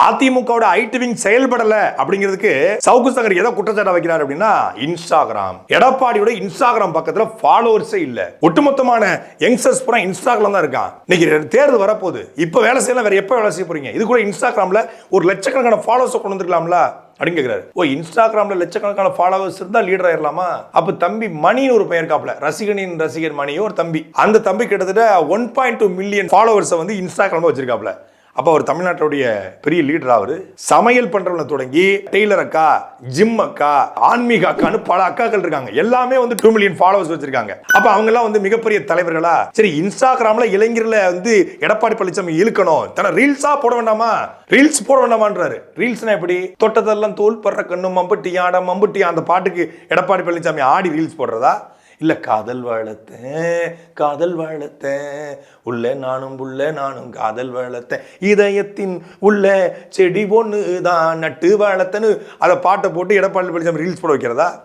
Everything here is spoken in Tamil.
அதிமுகவோட ஐடி விங் செயல்படல அப்படிங்கிறதுக்கு சவுக்கு சங்கர் எதை குற்றச்சாட்டு வைக்கிறார் அப்படின்னா இன்ஸ்டாகிராம். எடப்பாடியோட இன்ஸ்டாகிராம் பக்கத்துல ஃபாலோவர்ஸே இல்ல. ஒட்டுமொத்தமான யங்ஸ்டர்ஸ் பூரா இன்ஸ்டாகிராம் தான் இருக்கான். இன்னைக்கு தேர்தல் வரப்போகுது. இப்ப வேலை செய்யலாம், வேற எப்ப வேலை செய்ய போறீங்க? இது கூட இன்ஸ்டாகிராம்ல ஒரு லட்சக்கணக்கான ஃபாலோவர்ஸ் கொண்டு வந்துருக்கலாம்ல அப்படின்னு கேட்கிறாரு. இன்ஸ்டாகிராம்ல லட்சக்கணக்கான ஃபாலோவர்ஸ் இருந்தா லீடர் ஆயிரலாமா? அப்ப தம்பி மணின்னு ஒரு பெயர் காப்பல, ரசிகனின் ரசிகர் மணியோ ஒரு தம்பி. அந்த தம்பி கிட்டத்தட்ட 1.2 மில்லியன் ஃபாலோவர்ஸ் வந்து இன்ஸ்டாகிராம்ல வச்சிருக்காப்ல. அப்ப அவர் தமிழ்நாட்டுடைய பெரிய லீடர். அவரு சமையல் பண்றவங்க தொடங்கி டெய்லர் அக்கா, ஜிம் அக்கா, ஆன்மீக அக்கான்னு பல அக்காக்கள் இருக்காங்க. எல்லாமே வந்து 2 மில்லியன் ஃபாலோவர்ஸ் வச்சிருக்காங்க. அப்ப அவங்க எல்லாம் வந்து மிகப்பெரிய தலைவர்களா? சரி, இன்ஸ்டாகிராம்ல இளைஞர்ல வந்து எடப்பாடி பழனிசாமி இழுக்கணும், தன ரீல்ஸா போட வேண்டாமா? ரீல்ஸ் போட வேண்டாமான்றாரு. ரீல்ஸ்னா எப்படி? தொட்டதெல்லாம் தோல் படுற கண்ணு மம்பட்டியாட மம்பட்டியா அந்த பாட்டுக்கு எடப்பாடி பழனிசாமி ஆடி ரீல்ஸ் போடுறதா? இல்ல காதல் வளர்த்தேன் உள்ள நானும் புள்ள நானும் காதல் வளர்த்தேன் இதயத்தின் உள்ள செடி பொண்ணு தான் நட்டு வளர்த்தன்னு அதை பாட்டை போட்டு எடப்பாடி பழனிசாமி ரீல்ஸ் போட வைக்கிறதா?